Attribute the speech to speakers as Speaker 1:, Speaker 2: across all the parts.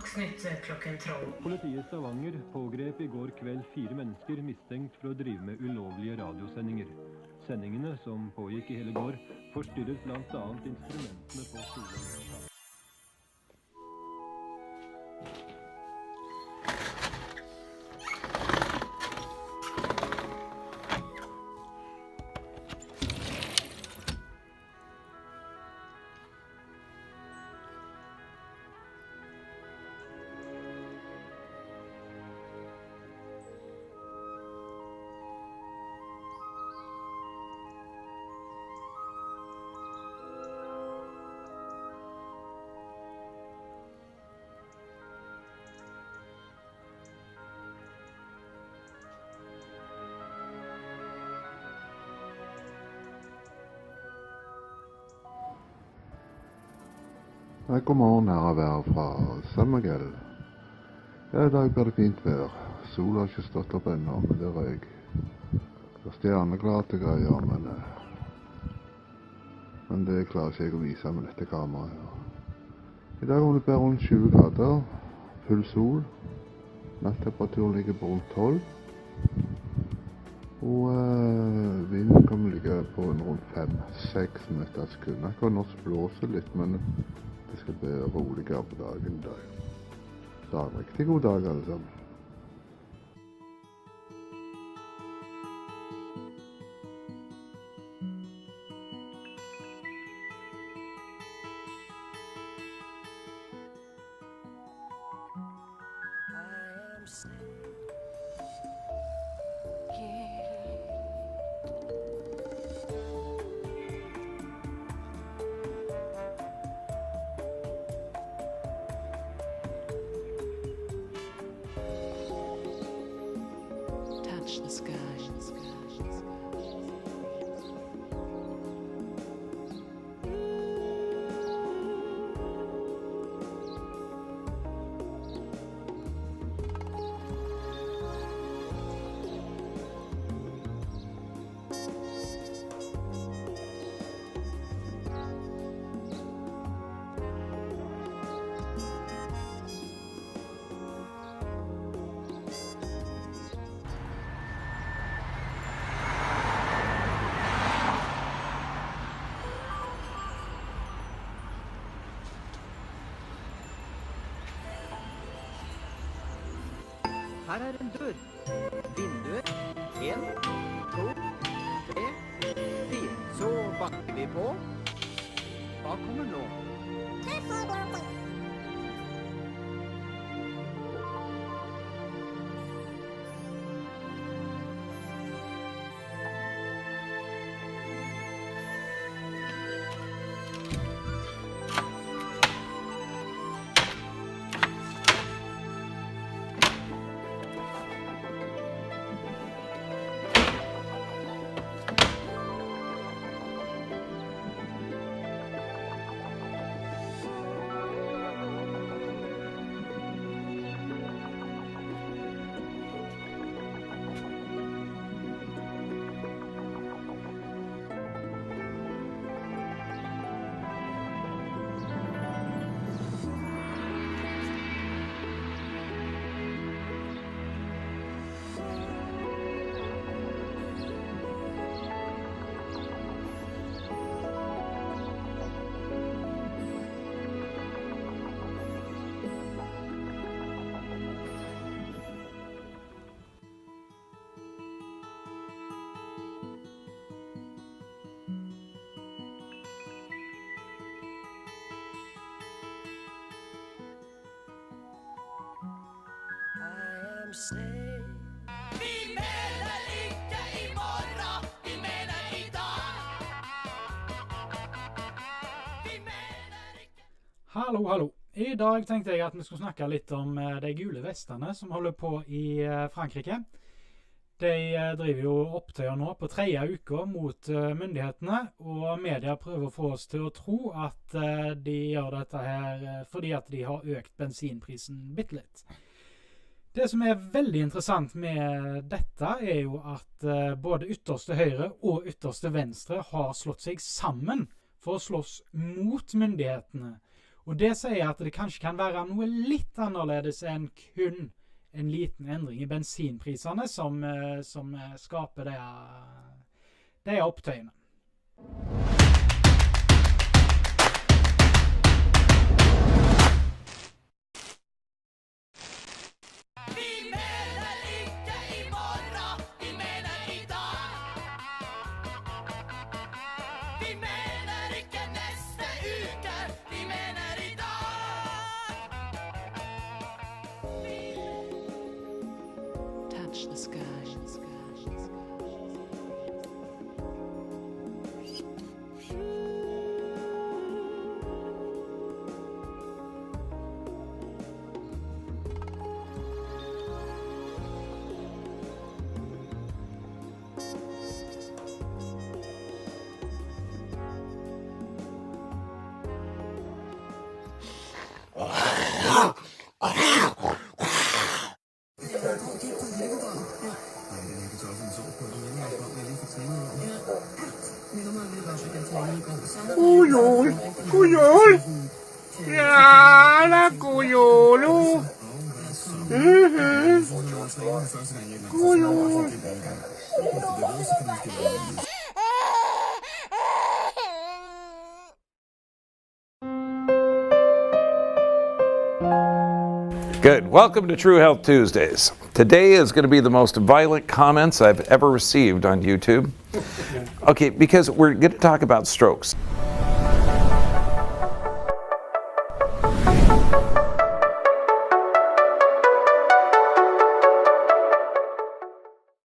Speaker 1: Dagsnytt klokken 12.
Speaker 2: Politiet i Stavanger pågrep i går kveld 4 mennesker mistenkt for å drive med ulovlige radiosendinger. Sendingene, som pågikk i hele går, forstyrret blant annet instrumentene på skolen.
Speaker 3: God morgen, her er vær fra Sømmegell. I dag blir det fint vær. Sola har ikke stått opp ennå, men det røyk. Det er stjerneklarte greier, men det klarer ikke jeg å vise med dette kameraet her. I dag kommer det bare rundt 20 grader, full sol. Nattemperaturen ligger på rundt 12. Og vinden kommer ligge på rundt 5-6 meter sekund. Akkurat nå blåser litt, men det skal bli roligere på dagen i dag. Så en riktig god dag alle sammen.
Speaker 4: The sky.
Speaker 5: Her er en dør. Vinduet. 1, 2, 3, 4. Så bakker vi på. Hva kommer nå? Kaffebloggen.
Speaker 6: Vi mener ikke i morgen, vi mener i dag. Vi mener ikke.
Speaker 7: Hallo. I dag tenkte jeg at vi skulle snakke litt om de gule vestene som holder på i Frankrike. De driver jo opptøyer nå på 3. uka mot myndighetene, og media prøver å få oss til å tro at de gjør dette her fordi at de har økt bensinprisen bitte litt. Det som er veldig interessant med dette er jo at både ytterste høyre og ytterste venstre har slått seg sammen for å slåss mot myndighetene. Og det sier at det kanskje kan være noe litt annerledes enn kun en liten endring i bensinprisene som skaper de opptøyene.
Speaker 6: Vi mener ikke i morgen, vi mener i dag. Vi mener ikke neste uke, vi mener i dag.
Speaker 1: Touch the sky.
Speaker 4: God jul! God jul! Ja, da, god jul! God jul!
Speaker 8: Good. Welcome to True Health Tuesdays. Today is going to be the most violent comments I've ever received on YouTube. Okay, because we're going to talk about strokes.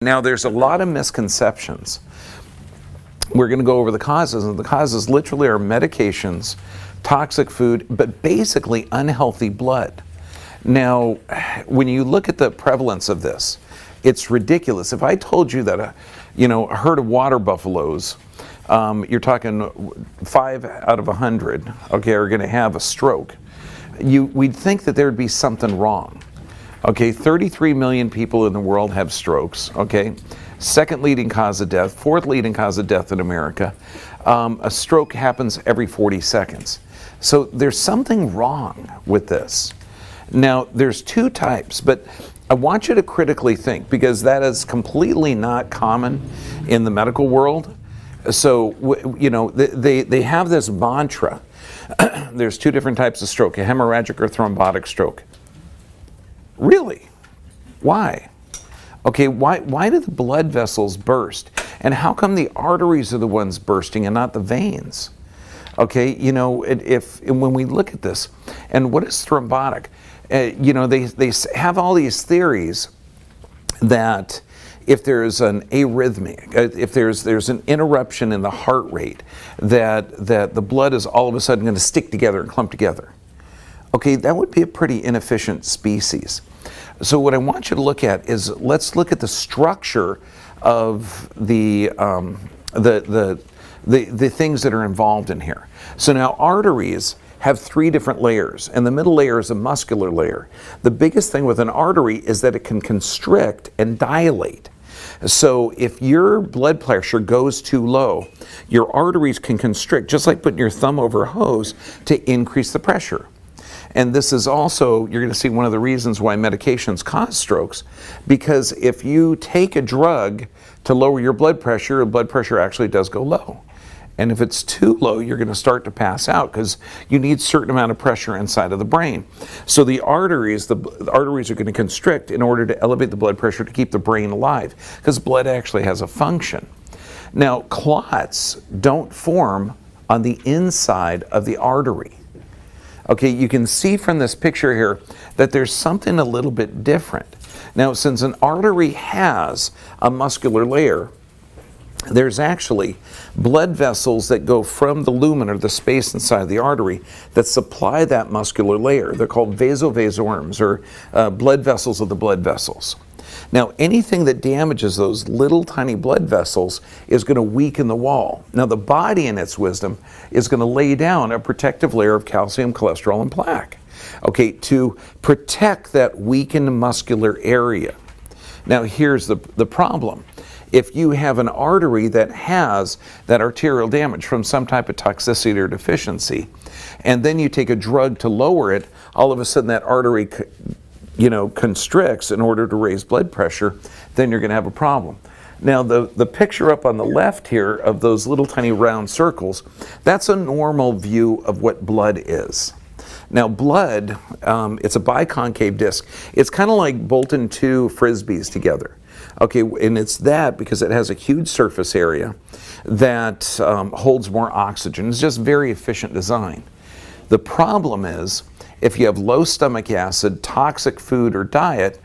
Speaker 8: Now, there's a lot of misconceptions. We're going to go over the causes, and the causes literally are medications, toxic food, but basically unhealthy blood. Now, when you look at the prevalence of this, it's ridiculous. If I told you that a herd of water buffaloes, you're talking 5 out of 100, okay, are going to have a stroke, we'd think that there'd be something wrong. Okay, 33 million people in the world have strokes, okay? Second leading cause of death, fourth leading cause of death in America. A stroke happens every 40 seconds. So there's something wrong with this. Now, there's two types, but I want you to critically think, because that is completely not common in the medical world. So, they have this mantra. There's two different types of stroke, a hemorrhagic or thrombotic stroke. Really? Why? Okay, why do the blood vessels burst? And how come the arteries are the ones bursting and not the veins? Okay, when we look at this, and what is thrombotic? They have all these theories that if there's an arrhythmia, if there's an interruption in the heart rate, that the blood is all of a sudden going to stick together and clump together. Okay, that would be a pretty inefficient species. So what I want you to look at is, let's look at the structure of the things that are involved in here. So now arteries have 3 different layers, and the middle layer is a muscular layer. The biggest thing with an artery is that it can constrict and dilate. So if your blood pressure goes too low, your arteries can constrict, just like putting your thumb over a hose, to increase the pressure. And this is also, you're going to see one of the reasons why medications cause strokes, because if you take a drug to lower your blood pressure actually does go low. And if it's too low, you're going to start to pass out, because you need a certain amount of pressure inside of the brain. So the arteries are going to constrict in order to elevate the blood pressure to keep the brain alive, because blood actually has a function. Now, clots don't form on the inside of the artery. Okay, you can see from this picture here that there's something a little bit different. Now, since an artery has a muscular layer, there's actually blood vessels that go from the lumen, or the space inside the artery, that supply that muscular layer. They're called vasovasorms, or blood vessels of the blood vessels. Now, anything that damages those little tiny blood vessels is going to weaken the wall. Now, the body, in its wisdom, is going to lay down a protective layer of calcium, cholesterol, and plaque, okay, to protect that weakened muscular area. Now, here's the problem. if you have an artery that has that arterial damage from some type of toxicity or deficiency, and then you take a drug to lower it, all of a sudden that artery constricts in order to raise blood pressure, then you're going to have a problem. Now the picture up on the left here of those little tiny round circles, that's a normal view of what blood is. Now blood, it's a biconcave disc. It's kind of like bolting two Frisbees together. Okay, and it's that because it has a huge surface area that holds more oxygen. It's just very efficient design. The problem is, if you have low stomach acid, toxic food or diet,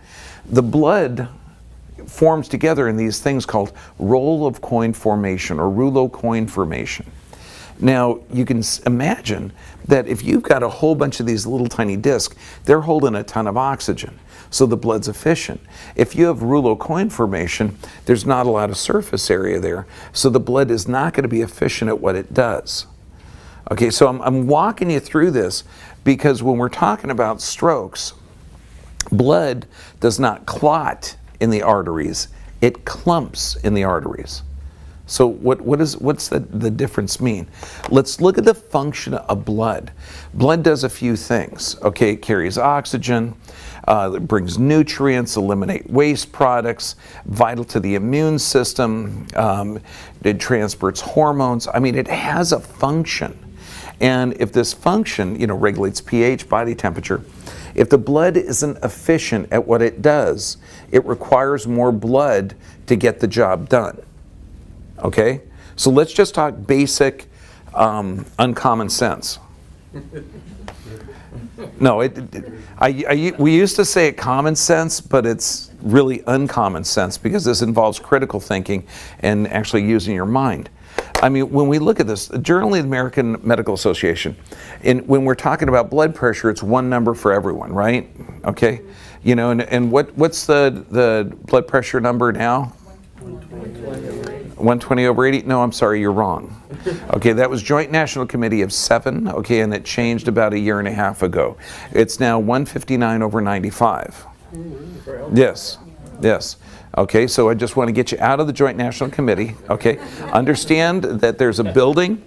Speaker 8: the blood forms together in these things called roll of coin formation or rouleau coin formation. Now, you can imagine that if you've got a whole bunch of these little tiny discs, they're holding a ton of oxygen, so the blood's efficient. If you have rouleau coin formation, there's not a lot of surface area there, so the blood is not going to be efficient at what it does. Okay, so I'm walking you through this because when we're talking about strokes, blood does not clot in the arteries, it clumps in the arteries. So what's the difference mean? Let's look at the function of blood. Blood does a few things. Okay, it carries oxygen, it brings nutrients, eliminate waste products, vital to the immune system, it transports hormones. I mean, it has a function. And if this function, regulates pH, body temperature, if the blood isn't efficient at what it does, it requires more blood to get the job done. Okay? So let's just talk basic, uncommon sense. No, we used to say it common sense, but it's really uncommon sense because this involves critical thinking and actually using your mind. I mean, when we look at this, the Journal of the American Medical Association, when we're talking about blood pressure, it's one number for everyone, right? Okay? And what's the blood pressure number now? 120/80? No, I'm sorry, you're wrong. Okay, that was Joint National Committee of 7, okay, and it changed about a year and a half ago. It's now 159/95. Yes. Okay, so I just want to get you out of the Joint National Committee, okay? Understand that there's a building,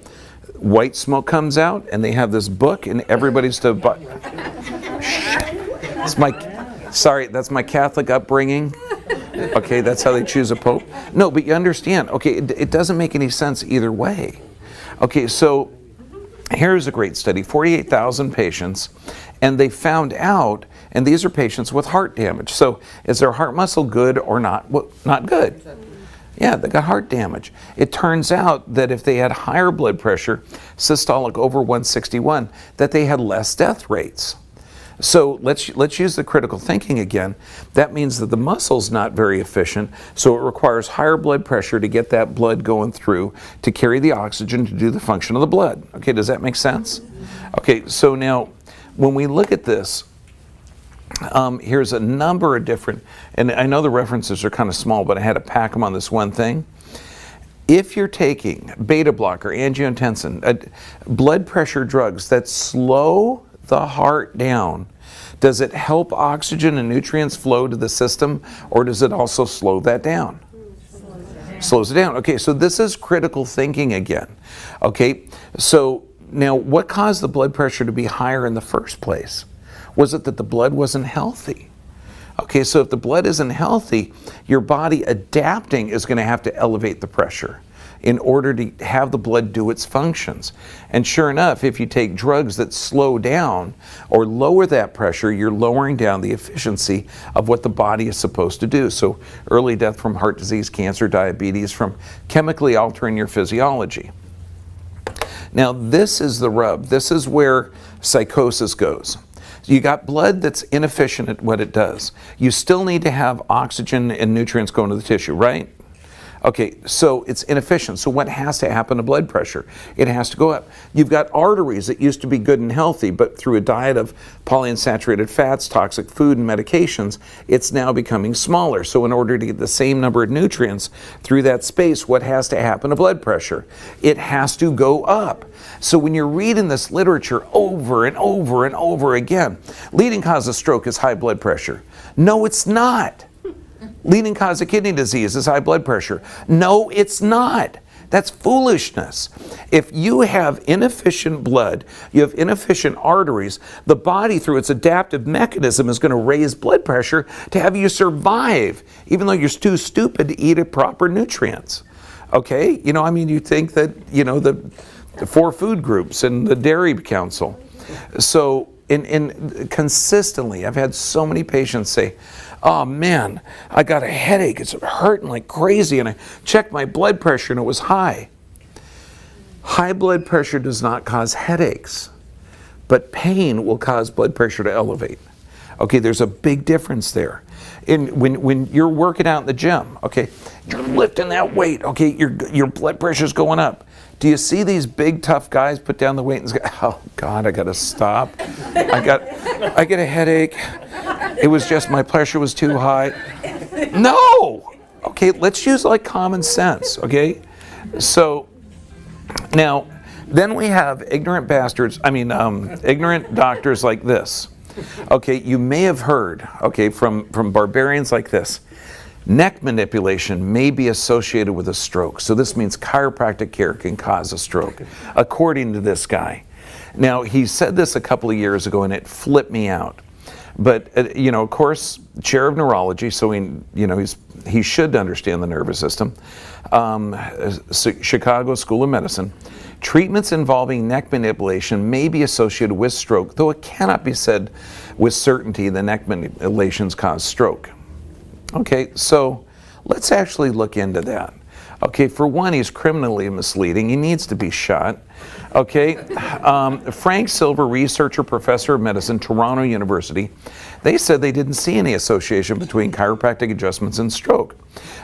Speaker 8: white smoke comes out, and they have this book, and everybody's to buy. That's my Catholic upbringing. Okay, that's how they choose a pope. No, but you understand, okay, it doesn't make any sense either way. Okay, so here's a great study, 48,000 patients, and they found out, and these are patients with heart damage. So is their heart muscle good or not? Well, not good. Yeah, they got heart damage. It turns out that if they had higher blood pressure, systolic over 161, that they had less death rates. So let's use the critical thinking again. That means that the muscle's not very efficient, so it requires higher blood pressure to get that blood going through to carry the oxygen to do the function of the blood. Okay, does that make sense? Okay, so now when we look at this, here's a number of different, and I know the references are kind of small, but I had to pack them on this one thing. If you're taking beta blocker, angiotensin, blood pressure drugs that slow the heart down, does it help oxygen and nutrients flow to the system, or does it also slow that down? Slows it down. Okay, so this is critical thinking again. Okay, so now what caused the blood pressure to be higher in the first place? Was it that the blood wasn't healthy? Okay, so if the blood isn't healthy, your body adapting is going to have to elevate the pressure in order to have the blood do its functions. And sure enough, if you take drugs that slow down or lower that pressure, you're lowering down the efficiency of what the body is supposed to do. So early death from heart disease, cancer, diabetes, from chemically altering your physiology. Now this is the rub. This is where psychosis goes. You got blood that's inefficient at what it does. You still need to have oxygen and nutrients going to the tissue, right? Okay, so it's inefficient. So what has to happen to blood pressure? It has to go up. You've got arteries that used to be good and healthy, but through a diet of polyunsaturated fats, toxic food, and medications, it's now becoming smaller. So in order to get the same number of nutrients through that space, what has to happen to blood pressure? It has to go up. So when you're reading this literature over and over and over again, leading cause of stroke is high blood pressure. No, it's not. Leading cause of kidney disease is high blood pressure. No, it's not. That's foolishness. If you have inefficient blood, you have inefficient arteries, the body through its adaptive mechanism is going to raise blood pressure to have you survive, even though you're too stupid to eat proper nutrients. Okay? You know, I mean, you think that, you know, the 4 food groups and the Dairy Council. So, consistently, I've had so many patients say, oh man, I got a headache, it's hurting like crazy, and I checked my blood pressure and it was high. High blood pressure does not cause headaches, but pain will cause blood pressure to elevate. Okay, there's a big difference there. When you're working out in the gym, okay, you're lifting that weight, okay, your blood pressure's going up. Do you see these big tough guys put down the weight and say, oh God, I gotta stop. I get a headache. It was just my pressure was too high. No! Okay, let's use like common sense, okay? So now, then we have ignorant doctors like this. Okay, you may have heard, okay, from barbarians like this. Neck manipulation may be associated with a stroke. So this means chiropractic care can cause a stroke, according to this guy. Now, he said this a couple of years ago and it flipped me out. But, you know, of course, chair of neurology, so he should understand the nervous system. Chicago School of Medicine. Treatments involving neck manipulation may be associated with stroke, though it cannot be said with certainty that neck manipulations cause stroke. Okay, so let's actually look into that. Okay, for one, he's criminally misleading. He needs to be shot. Okay, Frank Silver, researcher, professor of medicine, Toronto University, they said they didn't see any association between chiropractic adjustments and stroke.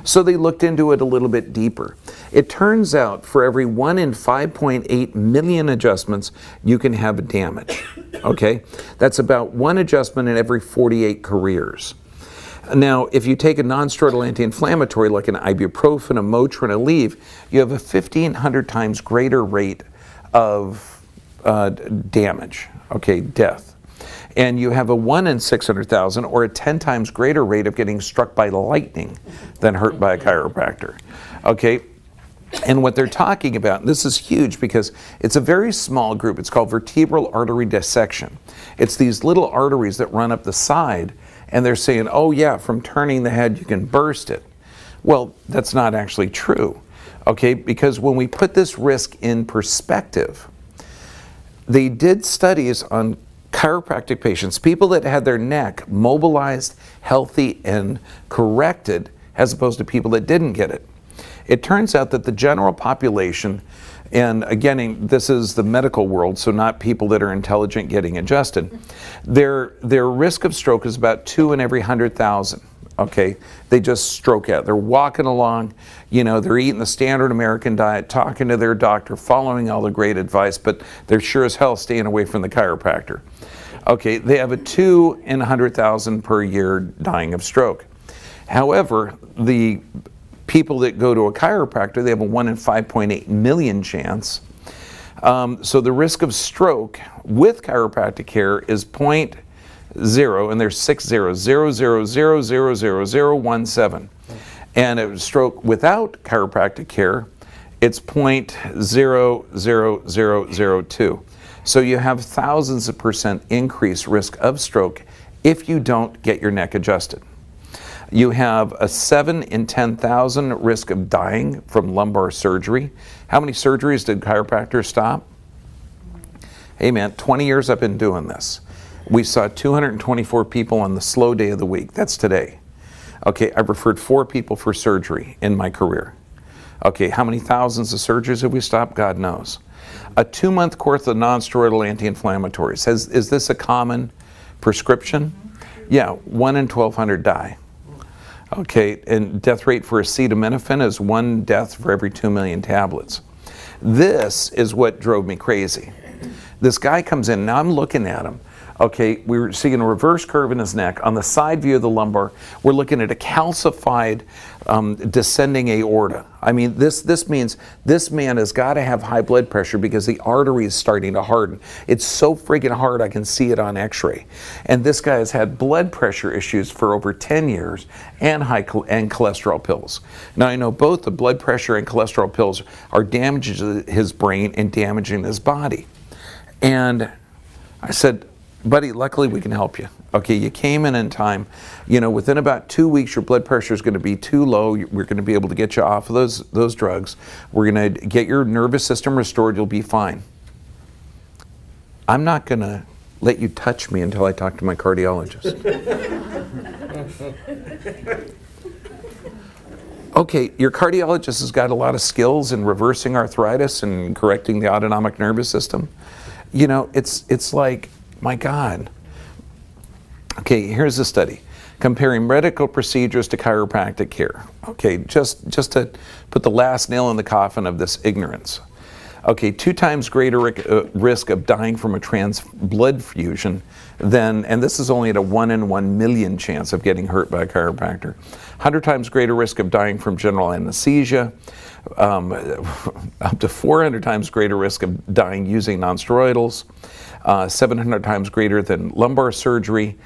Speaker 8: So they looked into it a little bit deeper. It turns out for every 1 in 5.8 million adjustments, you can have damage. Okay, that's about 1 adjustment in every 48 careers. Now, if you take a non-steroidal anti-inflammatory like an ibuprofen, a Motrin, a Aleve, you have a 1,500 times greater rate of damage, okay, death. And you have a 1 in 600,000 or a 10 times greater rate of getting struck by lightning than hurt by a chiropractor, okay? And what they're talking about, and this is huge because it's a very small group, it's called vertebral artery dissection. It's these little arteries that run up the side, and they're saying, oh yeah, from turning the head you can burst it. Well, that's not actually true, okay? Because when we put this risk in perspective, they did studies on chiropractic patients, people that had their neck mobilized, healthy, and corrected, as opposed to people that didn't get it. It turns out that the general population, and again, this is the medical world, so not people that are intelligent getting adjusted, their risk of stroke is about 2 in every 100,000. Okay, they just stroke out. They're walking along, you know, they're eating the standard American diet, talking to their doctor, following all the great advice, but they're sure as hell staying away from the chiropractor. Okay, they have a 2 in 100,000 per year dying of stroke. However, the people that go to a chiropractor, they have a 1 in 5.8 million chance. So the risk of stroke with chiropractic care is 0.0, and there's 60000000017. And a stroke without chiropractic care, it's 0.00002. So you have thousands of % increased risk of stroke if you don't get your neck adjusted. You have a 7 in 10,000 risk of dying from lumbar surgery. How many surgeries did chiropractors stop? Hey man, 20 years I've been doing this. We saw 224 people on the slow day of the week. That's today. Okay, I've referred 4 people for surgery in my career. Okay, how many thousands of surgeries have we stopped? God knows. A 2-month course of non-steroidal anti-inflammatories. Is this a common prescription? Yeah, 1 in 1,200 die. Okay, and death rate for acetaminophen is 1 death for every 2 million tablets. This is what drove me crazy. This guy comes in, now I'm looking at him. Okay, we were seeing a reverse curve in his neck. On the side view of the lumbar, we're looking at a calcified descending aorta. I mean, this means this man has got to have high blood pressure because the artery is starting to harden. It's so freaking hard I can see it on x-ray. And this guy has had blood pressure issues for over 10 years and and cholesterol pills. Now I know both the blood pressure and cholesterol pills are damaging his brain and damaging his body. And I said, buddy, luckily we can help you. Okay, you came in time. You know, within about 2 weeks, your blood pressure is going to be too low. We're going to be able to get you off of those drugs. We're going to get your nervous system restored. You'll be fine. I'm not going to let you touch me until I talk to my cardiologist. Okay, your cardiologist has got a lot of skills in reversing arthritis and correcting the autonomic nervous system. You know, it's like, my God. Okay, here's a study comparing medical procedures to chiropractic care. Okay, just to put the last nail in the coffin of this ignorance. Okay, 2 times greater risk of dying from a blood fusion than, and this is only at a 1 in 1 million chance of getting hurt by a chiropractor. 100 times greater risk of dying from general anesthesia. Up to 400 times greater risk of dying using nonsteroidals. 700 times greater than lumbar surgery,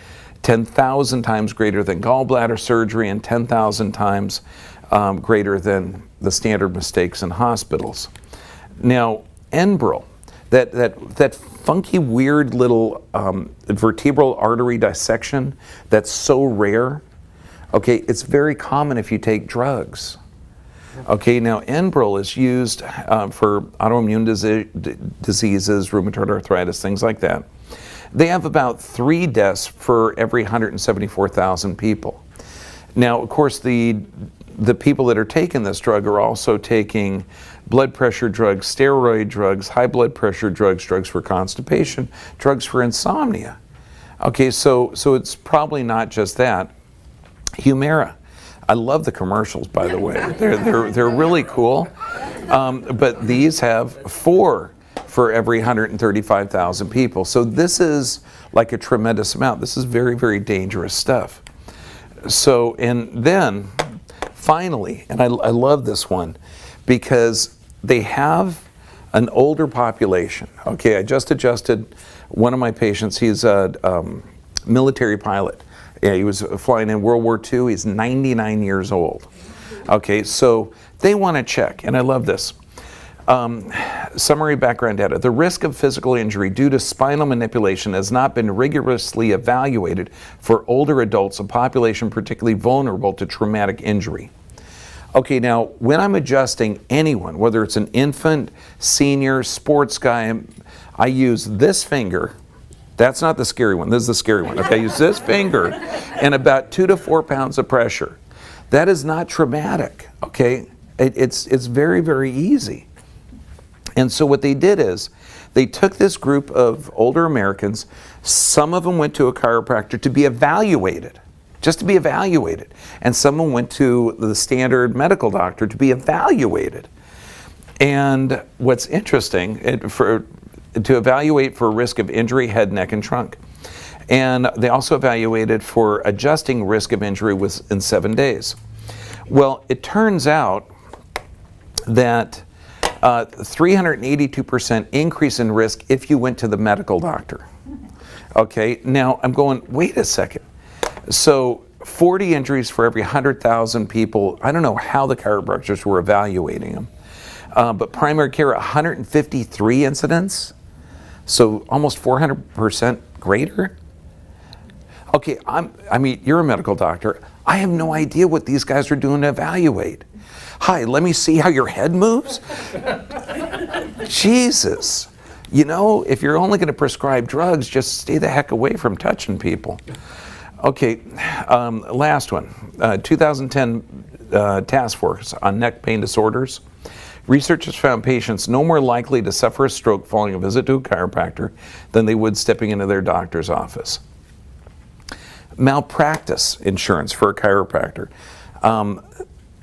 Speaker 8: 10,000 times greater than gallbladder surgery, and 10,000 times greater than the standard mistakes in hospitals. Now, Enbrel, that funky, weird little vertebral artery dissection that's so rare, okay, it's very common if you take drugs. Okay, now Enbrel is used for autoimmune diseases, rheumatoid arthritis, things like that. They have about 3 deaths for every 174,000 people. Now, of course, the people that are taking this drug are also taking blood pressure drugs, steroid drugs, high blood pressure drugs, drugs for constipation, drugs for insomnia. Okay, so it's probably not just that. Humira. I love the commercials, by the way. They're really cool. But these have 4 for every 135,000 people. So this is like a tremendous amount. This is very, very dangerous stuff. So, and then finally, and I love this one because they have an older population. Okay, I just adjusted one of my patients. He's a military pilot. Yeah, he was flying in World War II. He's 99 years old. Okay, so they want to check, and I love this. Summary background data. The risk of physical injury due to spinal manipulation has not been rigorously evaluated for older adults, a population particularly vulnerable to traumatic injury. Okay, now when I'm adjusting anyone, whether it's an infant, senior, sports guy, I use this finger. That's not the scary one. This is the scary one. Okay, use this finger and about 2 to 4 pounds of pressure. That is not traumatic. Okay, it's very, very easy. And so what they did is they took this group of older Americans. Some of them went to a chiropractor to be evaluated, just to be evaluated, and some of them went to the standard medical doctor to be evaluated. And what's interesting, to evaluate for risk of injury, head, neck, and trunk. And they also evaluated for adjusting risk of injury within 7 days. Well, it turns out that 382% increase in risk if you went to the medical doctor. Okay, now I'm going, wait a second. So 40 injuries for every 100,000 people. I don't know how the chiropractors were evaluating them. But primary care, 153 incidents. So almost 400% greater. Okay, I mean, you're a medical doctor. I have no idea what these guys are doing to evaluate. Hi, let me see how your head moves. Jesus. You know, if you're only going to prescribe drugs, just stay the heck away from touching people. Okay, last one. 2010 task force on neck pain disorders. Researchers found patients no more likely to suffer a stroke following a visit to a chiropractor than they would stepping into their doctor's office. Malpractice insurance for a chiropractor.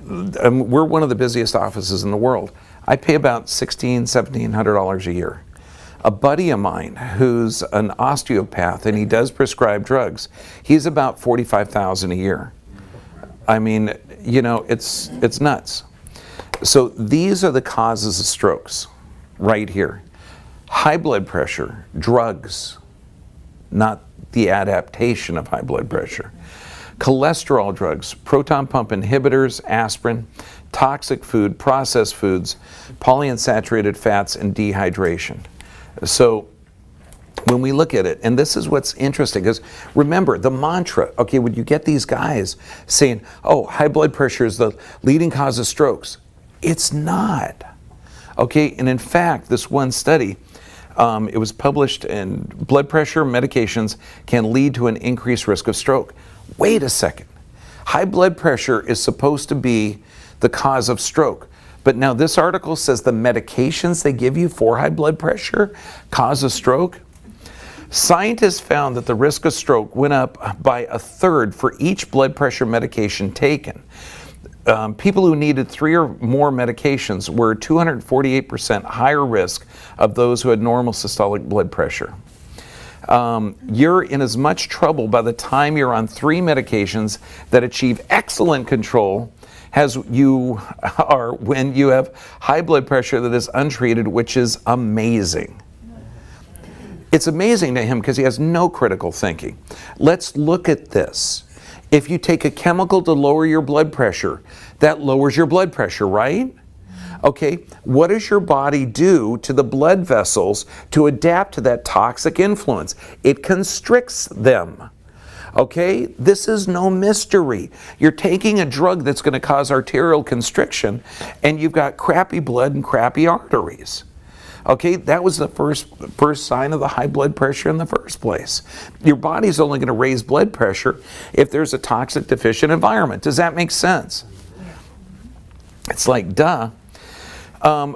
Speaker 8: We're one of the busiest offices in the world. I pay about $1,600, $1,700 a year. A buddy of mine who's an osteopath and he does prescribe drugs, he's about $45,000 a year. I mean, you know, it's nuts. So these are the causes of strokes right here. High blood pressure, drugs, not the adaptation of high blood pressure. Cholesterol drugs, proton pump inhibitors, aspirin, toxic food, processed foods, polyunsaturated fats, and dehydration. So when we look at it, and this is what's interesting, because remember the mantra, okay, when you get these guys saying, oh, high blood pressure is the leading cause of strokes, it's not. Okay, and in fact, this one study, it was published in Blood Pressure Medications Can Lead to an Increased Risk of Stroke. Wait a second. High blood pressure is supposed to be the cause of stroke. But now this article says the medications they give you for high blood pressure cause a stroke. Scientists found that the risk of stroke went up by 1/3 for each blood pressure medication taken. People who needed 3 or more medications were 248% higher risk of those who had normal systolic blood pressure. You're in as much trouble by the time you're on 3 medications that achieve excellent control as you are when you have high blood pressure that is untreated, which is amazing. It's amazing to him because he has no critical thinking. Let's look at this. If you take a chemical to lower your blood pressure, that lowers your blood pressure, right? Okay, what does your body do to the blood vessels to adapt to that toxic influence? It constricts them. Okay, this is no mystery. You're taking a drug that's going to cause arterial constriction, and you've got crappy blood and crappy arteries. Okay, that was the first sign of the high blood pressure in the first place. Your body's only going to raise blood pressure if there's a toxic deficient environment. Does that make sense? It's like, duh.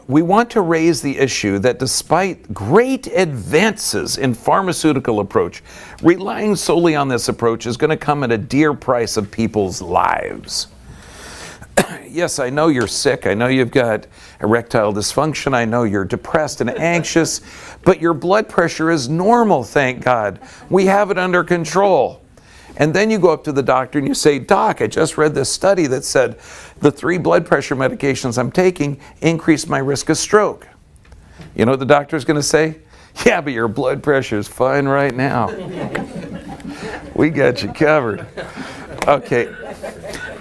Speaker 8: We want to raise the issue that despite great advances in pharmaceutical approach, relying solely on this approach is going to come at a dear price of people's lives. Yes, I know you're sick. I know you've got erectile dysfunction. I know you're depressed and anxious, but your blood pressure is normal, thank God. We have it under control. And then you go up to the doctor and you say, Doc, I just read this study that said the 3 blood pressure medications I'm taking increase my risk of stroke. You know what the doctor's going to say? Yeah, but your blood pressure is fine right now. We got you covered. Okay.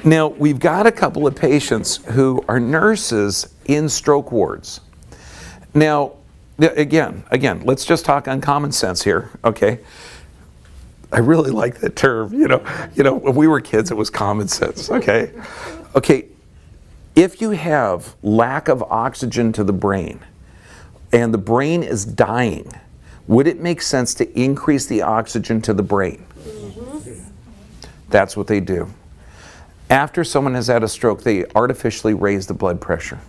Speaker 8: Now, we've got a couple of patients who are nurses in stroke wards. Now, again, let's just talk on common sense here, okay? I really like that term, you know, when we were kids, it was common sense, okay? Okay, if you have lack of oxygen to the brain and the brain is dying, would it make sense to increase the oxygen to the brain? That's what they do. After someone has had a stroke, they artificially raise the blood pressure.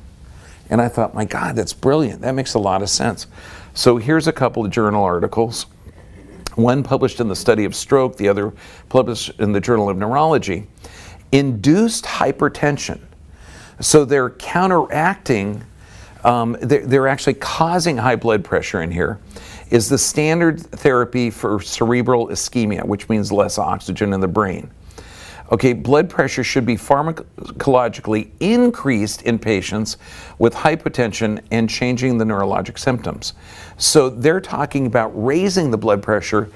Speaker 8: And I thought, my God, that's brilliant. That makes a lot of sense. So here's a couple of journal articles. One published in the Study of Stroke, the other published in the Journal of Neurology. Induced hypertension. So they're counteracting, they're actually causing high blood pressure in here, is the standard therapy for cerebral ischemia, which means less oxygen in the brain. Okay, blood pressure should be pharmacologically increased in patients with hypotension and changing the neurologic symptoms. So they're talking about raising the blood pressure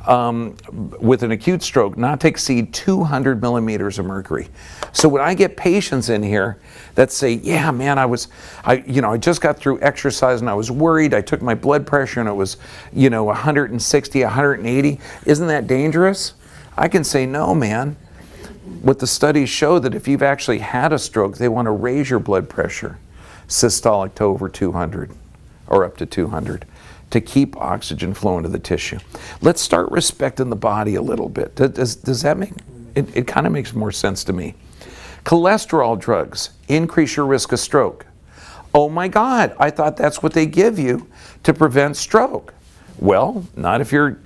Speaker 8: with an acute stroke not to exceed 200 millimeters of mercury. So when I get patients in here that say, yeah, man, I just got through exercise and I was worried, I took my blood pressure and it was, 160, 180, isn't that dangerous? I can say, no, man. What the studies show that if you've actually had a stroke, they want to raise your blood pressure systolic to over 200 or up to 200 to keep oxygen flowing to the tissue. Let's start respecting the body a little bit. Does that make, it kind of makes more sense to me. Cholesterol drugs increase your risk of stroke. Oh my God, I thought that's what they give you to prevent stroke. Well, not if you're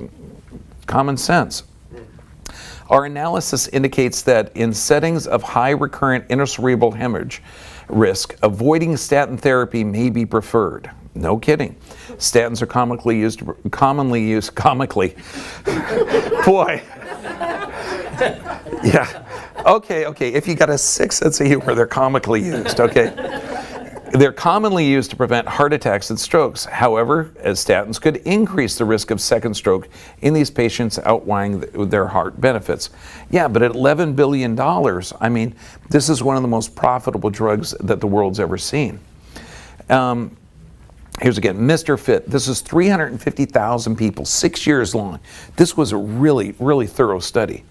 Speaker 8: common sense. Our analysis indicates that in settings of high recurrent intracerebral hemorrhage risk, avoiding statin therapy may be preferred. No kidding. Statins are commonly used. Boy. Yeah. Okay. If you got a sick sense of humor, they're comically used. Okay. They're commonly used to prevent heart attacks and strokes. However, as statins could increase the risk of second stroke in these patients, outweighing their heart benefits. Yeah, but at $11 billion, I mean, this is one of the most profitable drugs that the world's ever seen. Here's again, Mr. Fit. This is 350,000 people, 6 years long. This was a really, really thorough study.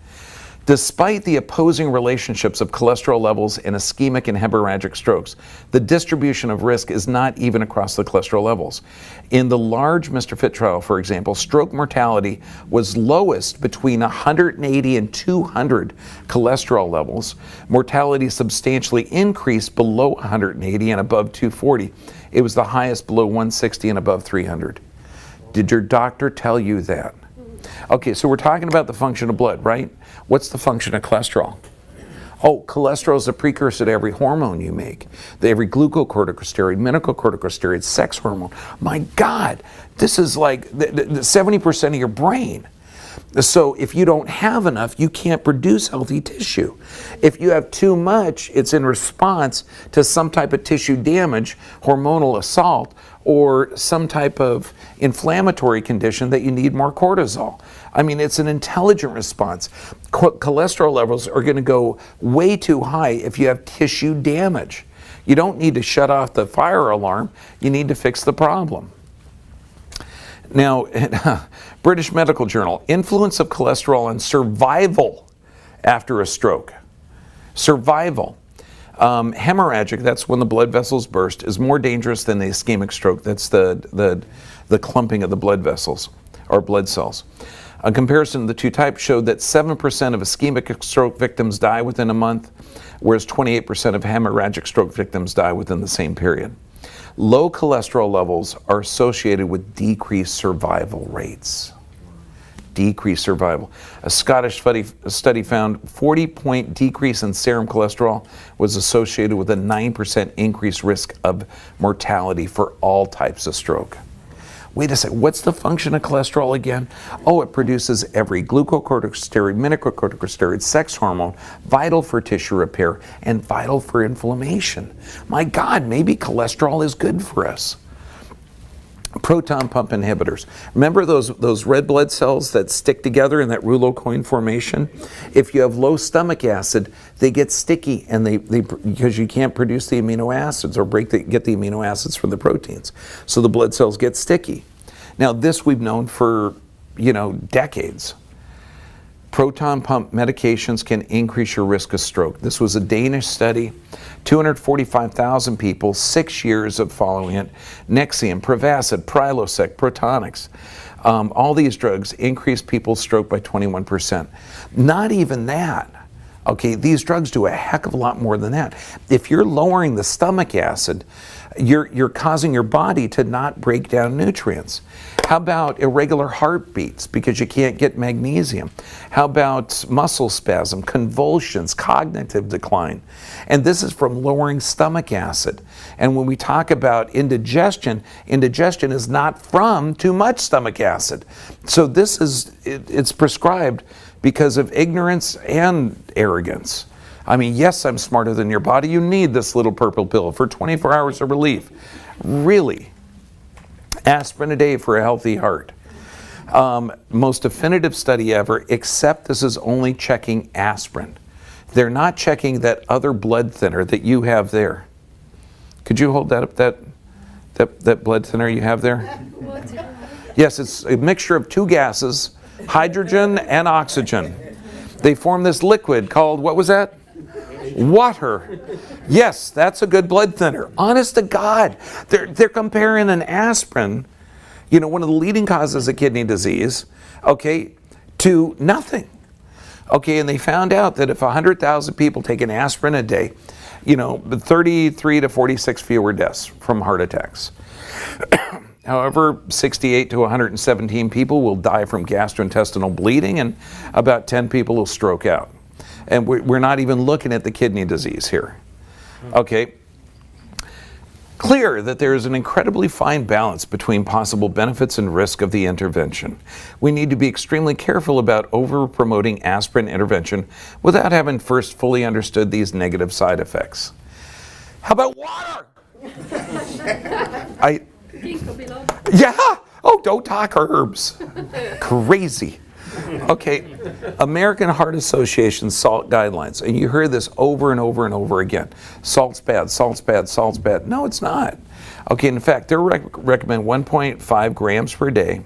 Speaker 8: Despite the opposing relationships of cholesterol levels and ischemic and hemorrhagic strokes, the distribution of risk is not even across the cholesterol levels. In the large Mr. Fit trial, for example, stroke mortality was lowest between 180 and 200 cholesterol levels. Mortality substantially increased below 180 and above 240. It was the highest below 160 and above 300. Did your doctor tell you that? Okay, so we're talking about the function of blood, right? What's the function of cholesterol? Oh, cholesterol is a precursor to every hormone you make. Every glucocorticosteroid, mineralocorticosteroid, sex hormone. My God, this is like 70% of your brain. So if you don't have enough, you can't produce healthy tissue. If you have too much, it's in response to some type of tissue damage, hormonal assault, or some type of inflammatory condition that you need more cortisol. I mean, it's an intelligent response. Cholesterol levels are going to go way too high if you have tissue damage. You don't need to shut off the fire alarm. You need to fix the problem. Now, British Medical Journal, influence of cholesterol on survival after a stroke. Survival. Hemorrhagic, that's when the blood vessels burst, is more dangerous than the ischemic stroke. That's the clumping of the blood vessels or blood cells. A comparison of the two types showed that 7% of ischemic stroke victims die within a month, whereas 28% of hemorrhagic stroke victims die within the same period. Low cholesterol levels are associated with decreased survival rates. Decreased survival. A Scottish study found 40-point decrease in serum cholesterol was associated with a 9% increased risk of mortality for all types of stroke. Wait a second, what's the function of cholesterol again? Oh, it produces every glucocorticosteroid, mineralocorticosteroid, sex hormone, vital for tissue repair and vital for inflammation. My God, maybe cholesterol is good for us. Proton pump inhibitors. Remember those red blood cells that stick together in that rouleau coin formation? If you have low stomach acid, they get sticky, and they because you can't produce the amino acids or get the amino acids from the proteins. So the blood cells get sticky. Now this we've known for, decades. Proton pump medications can increase your risk of stroke. This was a Danish study, 245,000 people, 6 years of following it. Nexium, Prevacid, Prilosec, Protonix. All these drugs increase people's stroke by 21%. Not even that. Okay, these drugs do a heck of a lot more than that. If you're lowering the stomach acid, you're causing your body to not break down nutrients. How about irregular heartbeats because you can't get magnesium? How about muscle spasm, convulsions, cognitive decline? And this is from lowering stomach acid. And when we talk about indigestion is not from too much stomach acid. So it's prescribed because of ignorance and arrogance. I mean, yes, I'm smarter than your body. You need this little purple pill for 24 hours of relief. Really? Aspirin a day for a healthy heart. Most definitive study ever, except this is only checking aspirin. They're not checking that other blood thinner that you have there. Could you hold that up, that blood thinner you have there? Yes, it's a mixture of two gases, hydrogen and oxygen. They form this liquid called, what was that? Water. Yes, that's a good blood thinner. Honest to God. They're comparing an aspirin, one of the leading causes of kidney disease, okay, to nothing. Okay, and they found out that if 100,000 people take an aspirin a day, 33 to 46 fewer deaths from heart attacks. However, 68 to 117 people will die from gastrointestinal bleeding, and about 10 people will stroke out. And we're not even looking at the kidney disease here. Okay. clear that there is an incredibly fine balance between possible benefits and risk of the intervention. We need to be extremely careful about over-promoting aspirin intervention without having first fully understood these negative side effects. How about water? Yeah! Oh, don't talk herbs. Crazy. Okay, American Heart Association salt guidelines, and you hear this over and over and over again. Salt's bad, salt's bad, salt's bad. No, it's not. Okay, in fact, they recommend 1.5 grams per day.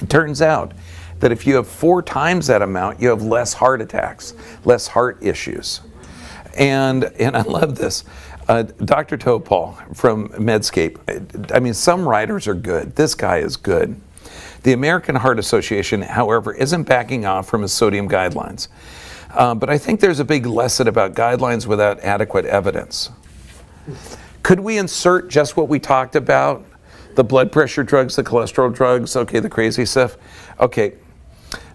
Speaker 8: It turns out that if you have 4 times that amount, you have less heart attacks, less heart issues. And I love this. Dr. Topol from Medscape, I mean, some writers are good. This guy is good. The American Heart Association, however, isn't backing off from its sodium guidelines. But I think there's a big lesson about guidelines without adequate evidence. Could we insert just what we talked about? The blood pressure drugs, the cholesterol drugs, okay, the crazy stuff? Okay.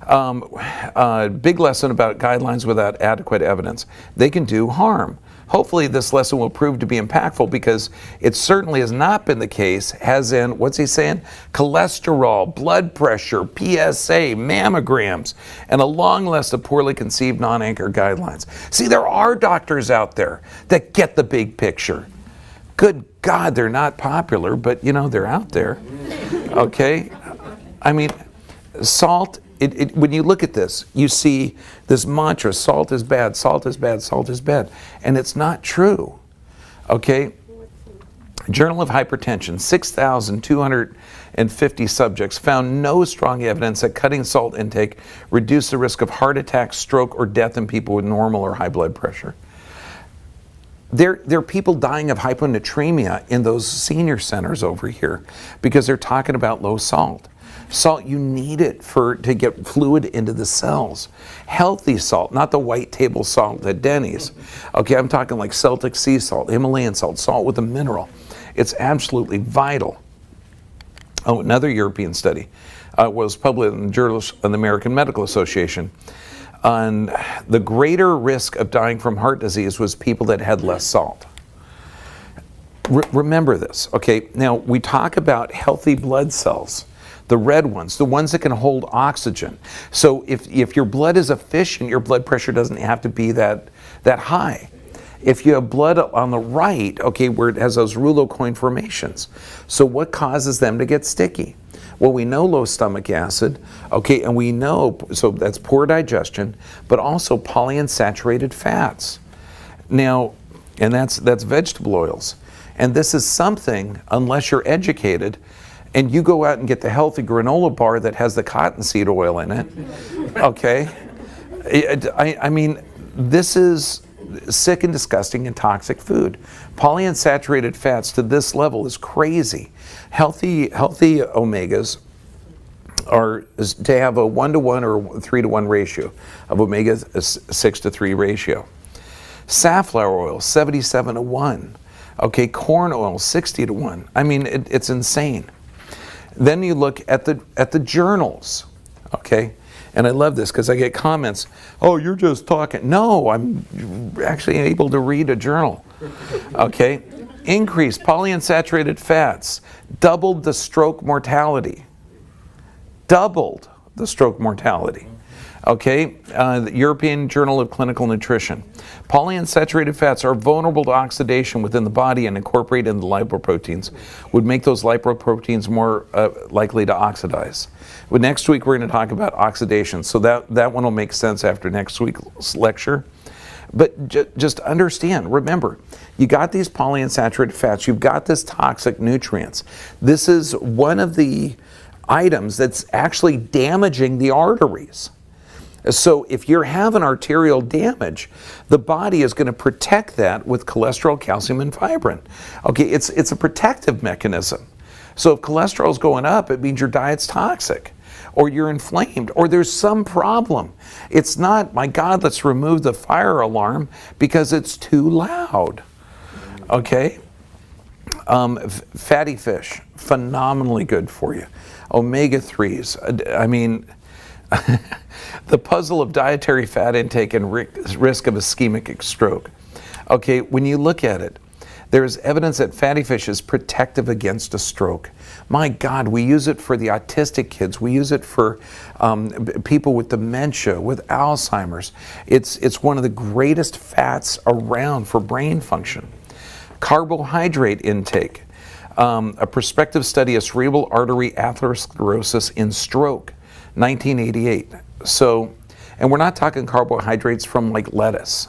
Speaker 8: Big lesson about guidelines without adequate evidence. They can do harm. Hopefully this lesson will prove to be impactful, because it certainly has not been the case, as in, what's he saying? Cholesterol, blood pressure, PSA, mammograms, and a long list of poorly conceived non-anchor guidelines. See, there are doctors out there that get the big picture. Good God, they're not popular, but you know, they're out there. Okay? I mean, salt, when you look at this, you see this mantra, salt is bad, salt is bad, salt is bad. And it's not true. Okay? Journal of Hypertension, 6,250 subjects found no strong evidence that cutting salt intake reduced the risk of heart attack, stroke, or death in people with normal or high blood pressure. There are people dying of hyponatremia in those senior centers over here because they're talking about low salt. Salt, you need it to get fluid into the cells. Healthy salt, not the white table salt at Denny's. Okay, I'm talking like Celtic sea salt, Himalayan salt, salt with a mineral. It's absolutely vital. Oh, another European study was published in the Journal of the American Medical Association on the greater risk of dying from heart disease was people that had less salt. Remember this, okay? Now, we talk about healthy blood cells. The red ones, the ones that can hold oxygen. So if your blood is efficient, your blood pressure doesn't have to be that high. If you have blood on the right, okay, where it has those rouleau coin formations. So what causes them to get sticky? Well, we know low stomach acid, okay, and we know, so that's poor digestion, but also polyunsaturated fats. Now, and that's vegetable oils. And this is something, unless you're educated, and you go out and get the healthy granola bar that has the cottonseed oil in it, okay? I mean, this is sick and disgusting and toxic food. Polyunsaturated fats to this level is crazy. Healthy omegas are to have a 1-to-1 or 3-to-1 ratio of omega 6-to-3 ratio. Safflower oil, 77-to-1. Okay, corn oil, 60-to-1. I mean, it's insane. Then you look at the journals, okay? And I love this because I get comments, oh, you're just talking. No, I'm actually able to read a journal, okay? Increased polyunsaturated fats, doubled the stroke mortality. Doubled the stroke mortality. Okay, the European Journal of Clinical Nutrition. Polyunsaturated fats are vulnerable to oxidation within the body and incorporate in the lipoproteins, would make those lipoproteins more likely to oxidize. But next week we're going to talk about oxidation, so that one will make sense after next week's lecture. But just understand, remember, you got these polyunsaturated fats, you've got this toxic nutrients. This is one of the items that's actually damaging the arteries. So if you're having arterial damage, the body is going to protect that with cholesterol, calcium, and fibrin. Okay, it's a protective mechanism. So if cholesterol is going up, it means your diet's toxic, or you're inflamed, or there's some problem. It's not, my God, let's remove the fire alarm because it's too loud. Okay? Fatty fish, phenomenally good for you. Omega-3s, I mean, the puzzle of dietary fat intake and risk of ischemic stroke. Okay, when you look at it, There's evidence that fatty fish is protective against a stroke. My God, we use it for the autistic kids. We use it for people with dementia, with Alzheimer's. It's one of the greatest fats around for brain function. Carbohydrate intake. A prospective study of cerebral artery atherosclerosis in stroke, 1988. So, and we're not talking carbohydrates from like lettuce.